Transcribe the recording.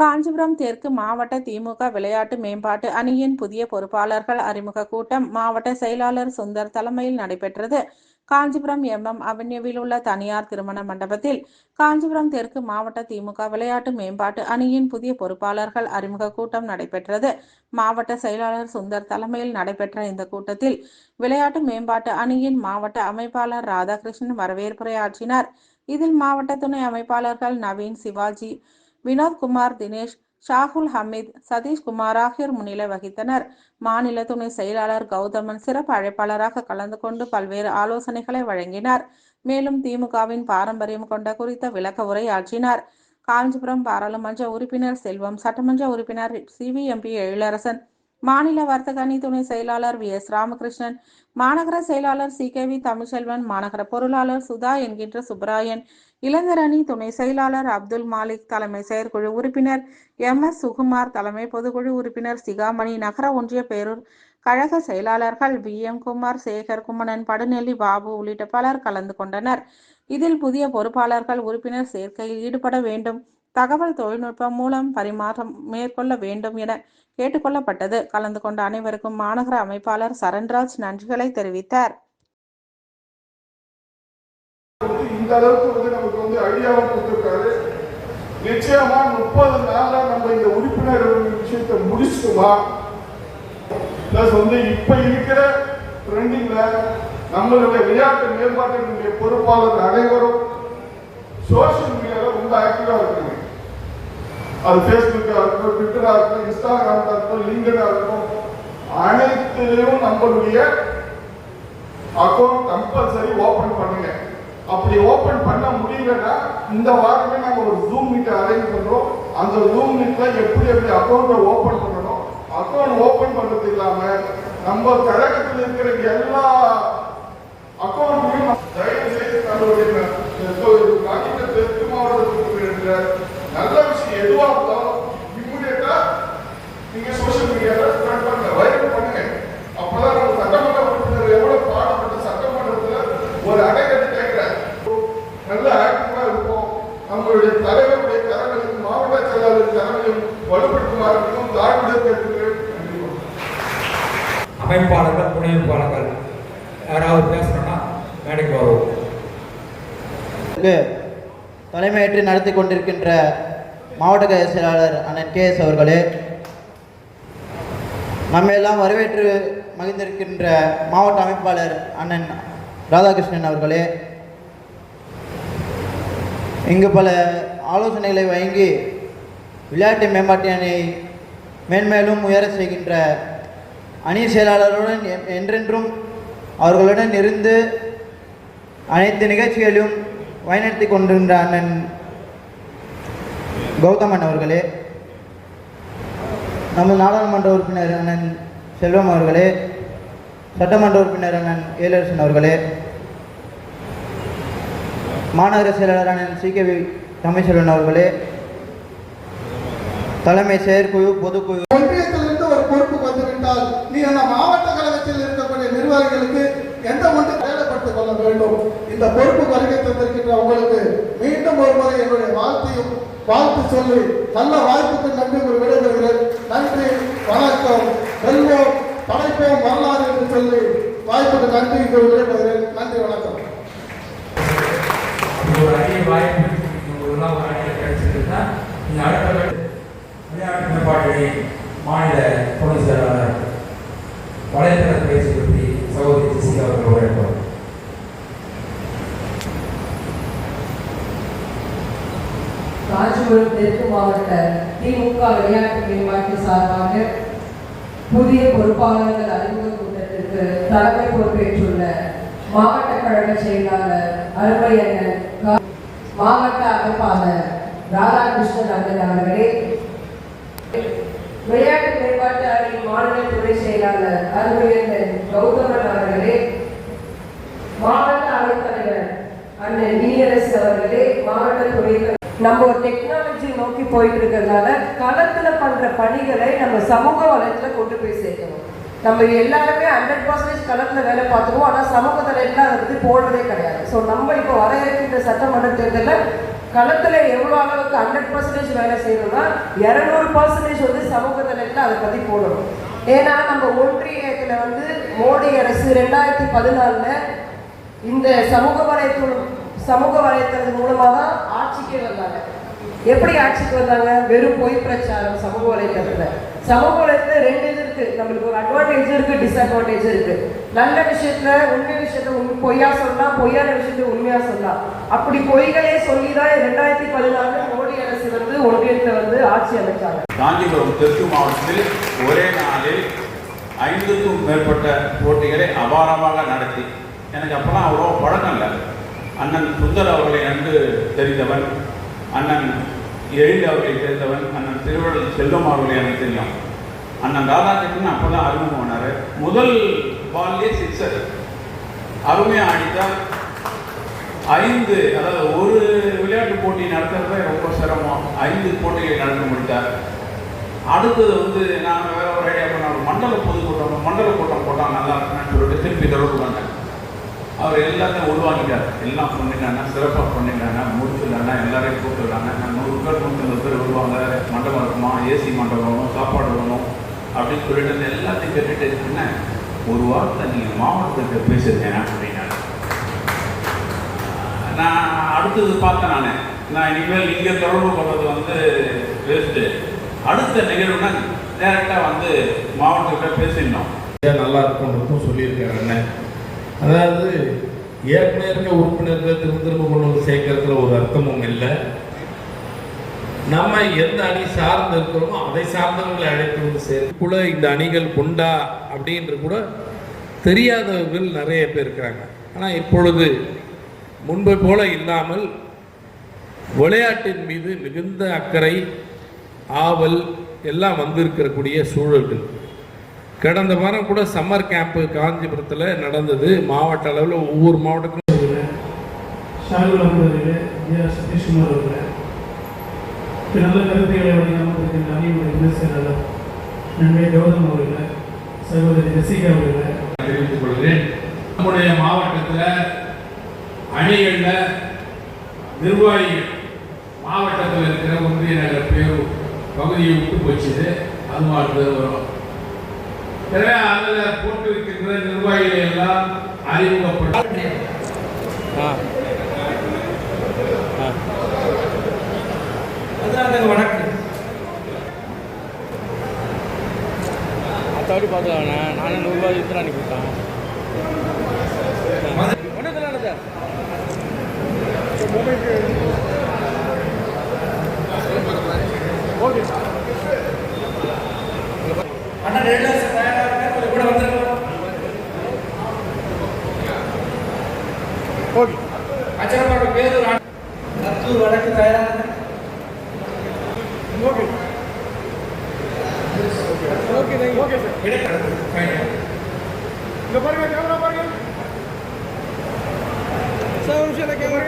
காஞ்சிபுரம் தெற்கு மாவட்ட திமுக விளையாட்டு மேம்பாட்டு அணியின் புதிய பொறுப்பாளர்கள் அறிமுக கூட்டம் மாவட்ட செயலாளர் சுந்தர் தலைமையில் நடைபெற்றது. காஞ்சிபுரம் அவென்யூவில் உள்ள தனியார் திருமண மண்டபத்தில் காஞ்சிபுரம் தெற்கு மாவட்ட திமுக விளையாட்டு மேம்பாட்டு அணியின் புதிய பொறுப்பாளர்கள் அறிமுக கூட்டம் நடைபெற்றது. மாவட்ட செயலாளர் சுந்தர் தலைமையில் நடைபெற்ற இந்த கூட்டத்தில் விளையாட்டு மேம்பாட்டு அணியின் மாவட்ட அமைப்பாளர் ராதாகிருஷ்ணன் வரவேற்புரையாற்றினார். இதில் மாவட்ட துணை அமைப்பாளர்கள் நவீன், சிவாஜி, வினோத்குமார், தினேஷ், ஷாகுல் ஹமீத், சதீஷ்குமார் ஆகியோர் முன்னிலை வகித்தனர். மாநில துணை செயலாளர் கௌதமன் சிறப்பு அழைப்பாளராக கலந்து கொண்டு பல்வேறு ஆலோசனைகளை வழங்கினார். மேலும் திமுகவின் பாரம்பரியம் கொண்ட குறித்த விளக்க உரையாற்றினார். காஞ்சிபுரம் பாராளுமன்ற உறுப்பினர் செல்வம், சட்டமன்ற உறுப்பினர் சிவிஎம்பி எழிலரசன், மாநில வர்த்தக அணி துணை செயலாளர் VS ராமகிருஷ்ணன், மாநகர செயலாளர் CKV தமிழ்செல்வன், மாநகர பொருளாளர் சுதா என்கின்ற சுப்பராயன், இளைஞர் அணி துணை செயலாளர் அப்துல் மாலிக், தலைமை செயற்குழு உறுப்பினர் MS சுகுமார், தலைமை பொதுக்குழு உறுப்பினர் சிகாமணி, நகர ஒன்றிய பேரூர் கழக செயலாளர்கள் BM குமார், சேகர், குமணன், படுநெல்லி பாபு உள்ளிட்ட பலர் கலந்து கொண்டனர். இதில் புதிய பொறுப்பாளர்கள் உறுப்பினர் சேர்க்கையில் ஈடுபட வேண்டும், தகவல் தொழில்நுட்பம் மூலம் பரிமாற்றம் மேற்கொள்ள வேண்டும் என கேட்டுக்கொள்ளப்பட்டது. கலந்து கொண்ட அனைவருக்கும் மாநகர அமைப்பாளர் சரண்ராஜ் நன்றிகளை தெரிவித்தார். இந்த அளவுக்கு நமக்கு ஐடியாவும் கொடுத்திருக்காரு. நிச்சயமா 30 நாள்ல நம்ம இந்த உறுப்பினர் விஷயத்தை முடிச்சுட்டுமா, பிளஸ் இப்ப இருக்கிற ட்ரெண்டிங்ல நம்மளுடைய விளையாட்டு மேம்பாட்டினுடைய பொறுப்பாளர் அனைவரும் சோசியல் மீடியாவில் ரொம்ப ஆக்டிவா இருக்காங்க. அது ஃபேஸ்புக்கா இருக்கட்டும், ட்விட்டரா இருக்கட்டும், இன்ஸ்டாகிராமா இருக்கட்டும், லிங்க்டா இருக்கட்டும், அனைத்திலும் நம்மளுடைய அக்கௌண்ட் கம்பல்சரி ஓபன் பண்ணுங்க. அப்படி ஓபன் பண்ண முடியலன்னா இந்த வாரமே நாங்கள் ஒரு ஜூம் மீட் அரேஞ்ச் பண்றோம். அந்த ஜூம் மீட்ல எப்படி அக்கௌண்ட்டை ஓபன் பண்ணணும், அக்கௌண்ட் ஓபன் பண்றது இல்லாம நம்ம கழகத்தில் இருக்கிற எல்லா அக்கௌண்ட்டையும் தயவு செய்து நம்மளுடைய தெற்கு மாவட்டத்தில் நல்ல விஷயம் எதுவா இருந்தாலும் இம்மிடியட்டா நீங்க சோசியல் மீடியால ஸ்ப்ரெட் பண்ணுங்க, வைரல் பண்ணுங்க. அப்பதான் நம்ம சட்டமன்ற உறுப்பினர் எவ்வளவு பாடுபட்ட சட்டமன்றத்துல ஒரு அடைக்கட்டு கேட்கிற நல்ல ஆக்டிவா இருக்கும். நம்மளுடைய தலைவருடைய கரங்களையும் மாவட்ட செயலாளர் கரங்களையும் வலுப்படுத்துமாறும் தாழ்வுடன் கேட்கிறேன். அமைப்பாளர்கள், துணை அமைப்பாளர்கள் யாராவது பேசணும்னா மேடைக்கு வரும். தலைமையேற்று நடத்தி கொண்டிருக்கின்ற மாவட்ட செயலாளர் அண்ணன் KS அவர்களே, நம்ம எல்லாம் வரவேற்று மகிழ்ந்திருக்கின்ற மாவட்ட அமைப்பாளர் அண்ணன் ராதாகிருஷ்ணன் அவர்களே, இங்கு பல ஆலோசனைகளை வழங்கி விளையாட்டு மேம்பாட்டு அணியை மேன்மேலும் உயர செய்கின்ற அணி செயலாளருடன் என்றென்றும் அவர்களுடன் இருந்து அனைத்து நிகழ்ச்சிகளிலும் வழிநடத்தி கொண்டிருந்த அண்ணன் கௌதமன் அவர்களே, நம்ம நாடாளுமன்ற உறுப்பினர் அண்ணன் செல்வம் அவர்களே, சட்டமன்ற உறுப்பினர் அண்ணன் எழிலரசன் அவர்களே, மாநகர செயலாளர் அண்ணன் CKV தமிழ்செல்வன் அவர்களே, தலைமை செயற்குழு பொதுக்குழு ஒன்றியத்திலிருந்து ஒரு பொறுப்பு வந்துவிட்டால் நீ அந்த மாவட்ட கழகத்தில் இருக்கக்கூடிய நிர்வாகிகளுக்கு எந்த ஒன்று செயல்படுத்திக் கொள்ள வேண்டும். இந்த பொறுப்பு வருகை தந்திருக்கின்ற உங்களுக்கு மீண்டும் ஒரு முறை என்னுடைய வாழ்த்து சொல்லி நல்ல வாய்ப்புக்கு நன்றி விடைபெறுகிறேன். நன்றி, வணக்கம், வெல்வோம், படைப்போம் வரலாறு என்று சொல்லி வாய்ப்புக்கு நன்றி விடைபெறுகிறேன். நன்றி, வணக்கம். ஒரு அரிய வாய்ப்பு ஒரு அணியில் கிடைச்சிருந்தா நீங்கள் அடுத்த விளையாட்டு மேம்பாட்டு மாநில துணை செயலாளர் வலைத்தளத்துறை பற்றி சகோதரி ஜெசிகா அவர்கள் உரையாற்றுவார். காஞ்சிபுரம் தெற்கு மாவட்ட திமுக விளையாட்டு மேம்பாட்டு சார்பாக புதிய பொறுப்பாளர்கள் அறிமுக கூட்டத்திற்கு தலைமை பொறுப்பேற்றுள்ள மாவட்ட கழக செயலாளர் அருமையண்ணன், மாவட்ட அமைப்பாளர் ராதாகிருஷ்ணன் அண்ணன் அவர்களே, விளையாட்டு மேம்பாட்டு அணி மாநில துணை செயலாளர் அருமையண்ணன் கௌதமன் அவர்களே, மாவட்ட அவைத்தலைவர் அண்ணன் நீரஸ் அவர்களே, மாவட்ட துணை. நம்ம ஒரு டெக்னாலஜி நோக்கி போயிட்டு இருக்கிறதுனால களத்துல பண்ற பணிகளை நம்ம சமூக வலைத்துல கொண்டு போய் சேர்க்கணும். நம்ம எல்லாருமே 100% களத்துல வேலை பார்த்துருவோம், ஆனால் சமூக தலைவர்கள் அதை பற்றி போடுறதே கிடையாது. ஸோ நம்ம இப்போ வர இருக்கின்ற சட்டமன்ற தேர்தலில் களத்தில் எவ்வளோ அளவுக்கு 100% வேலை செய்யணும்னா 200% வந்து சமூக தலையில் அதை பற்றி போடணும். ஏன்னா நம்ம ஒன்றியத்தில் வந்து மோடி அரசு 2014 இந்த சமூக வலைத்தளத்தின் மூலமாக தான் ஆட்சிக்கே வந்தாங்க. எப்படி ஆட்சிக்கு வந்தாங்க? வெறும் பொய் பிரச்சாரம். சமூக வலைத்தளத்தில் 2 இது இருக்கு. நம்மளுக்கு ஒரு அட்வான்டேஜ் இருக்கு, டிஸ்அட்வான்டேஜ் இருக்கு. நல்ல விஷயத்துல உண்மை விஷயத்த பொய்யா சொல்லலாம், பொய்யான விஷயத்த உண்மையா சொல்லலாம். அப்படி பொய்களே சொல்லிதான் 2014 மோடி அரசு வந்து ஒன்றியத்தை வந்து ஆட்சி அமைச்சாங்க. காஞ்சிபுரம் தெற்கு மாவட்டத்தில் ஒரே நாளில் 5க்கும் மேற்பட்ட போட்டிகளை அபாரமாக நடத்தி, எனக்கு அப்பெல்லாம் அவ்வளோ பழக்கம் இல்லை. அண்ணன் சுந்தர் அவர்களை நன்கு தெரிந்தவன், அண்ணன் எழில் அவர்களை தெரிந்தவன், அண்ணன் திருவள்ளுவர் செல்வம் அவர்களை எனக்கு தெரியும். அண்ணன் ராதாகிருஷ்ணன் அப்போ தான் அறிமுகமானார். முதல் பால்லே 6 அருமையாக ஆடித்தார். 5 அதாவது ஒரு விளையாட்டு போட்டி நடத்துறதே ரொம்ப சிரமம். 5 போட்டிகளை நடத்த முடித்தார். அடுத்தது வந்து நாங்கள் வேற ஒரு ஐடியா பண்ண மண்டல கூட்டம் போட்டால் நல்லா இருக்குன்னு சொல்லிட்டு திருப்பி தொடர்பு பண்ணேன். அவர் எல்லாத்தையும் உருவாக்கிட்டார். எல்லாம் பண்ணிட்டாங்க, சிறப்பாக பண்ணிட்டாங்க, முடிச்சுட்டாங்க, எல்லாரையும் கூப்பிட்டுருக்காங்க. 100 பேர் 150 பேர் வருவாங்க, மண்டபம் இருக்குமா, ஏசி மண்டபம் வேணும், சாப்பாடு வேணும் அப்படின்னு சொல்லிட்டு எல்லாத்தையும் கேட்டுட்டு இருக்குன்னு ஒரு வாரத்தை நீங்கள் மாவட்டத்துக்கு பேசுறீங்க அப்படின்னாங்க. நான் அடுத்தது பார்த்தேன். நான் இனிமேல் இங்கே தொடர்பு கொள்வது வந்து வேஸ்ட்டு. அடுத்த நிகழ்வுனா டேரெக்டாக வந்து மாவட்டத்துக்கிட்ட பேசிடணும். நல்லா இருக்கும்ன்றதும் சொல்லியிருக்காரு அண்ணன். அதாவது ஏற்கனவே உறுப்பினர்கள் திரும்ப கொண்டு வந்து சேர்க்கறதுல ஒரு அர்த்தமும் இல்லை. நம்ம எந்த அணி சார்ந்து இருக்கிறோமோ அதை சார்ந்தவர்களை அழைத்து வந்து சேர்க்குள்ள இந்த அணிகள் கொண்டா அப்படின்ற கூட தெரியாதவர்கள் நிறைய பேர் இருக்கிறாங்க. ஆனால் இப்பொழுது முன்பை போல இல்லாமல் விளையாட்டின் மீது மிகுந்த அக்கறை, ஆவல் எல்லாம் வந்திருக்கக்கூடிய சூழல்கள். கடந்த வாரம் கூட சம்மர் கேம்ப்பு காஞ்சிபுரத்தில் நடந்தது. மாவட்ட அளவில் ஒவ்வொரு மாவட்டத்திலும் ஷாகுல் அஹமது சதீஷ்குமார் அவர்கள் நல்ல கருத்துக்களை வழங்காமல் அணியுடைய துணை செயலாளர் நன்மை கௌதம் அவர்கள், சகோதரி ஜெசிகா அவர்களை தெரிவித்துக் கொள்கிறேன். நம்முடைய மாவட்டத்தில் அணிகளில் நிர்வாகிகள் மாவட்டத்தில் இருக்கிற ஒன்றிய நகர பேர் பகுதியை விட்டு போச்சுது. அது மாதிரி வரும். எனவே அதில் போட்டிருக்கின்ற நிர்வாகிகளை எல்லாம் அறிமுகப்படுத்த வணக்கம் அத்தவடி பார்த்துக்கலாண்ணா. நானே 100 ரூபாய் இத்தனை அனுப்பிவிட்டேன். ஒன்றும் சார் ஓகே அண்ணா 2 லட்சம் தயாராக இருக்க கூட வந்துருக்கோம். ஓகே அச்சரப்பாடு பேர் நத்தூர் வடக்கு தயாராக ஓகே ஓகே ஓகே சார். இங்க பாருங்க, கேமரா பாருங்க சார். ஒரு நிமிஷம் கேமரா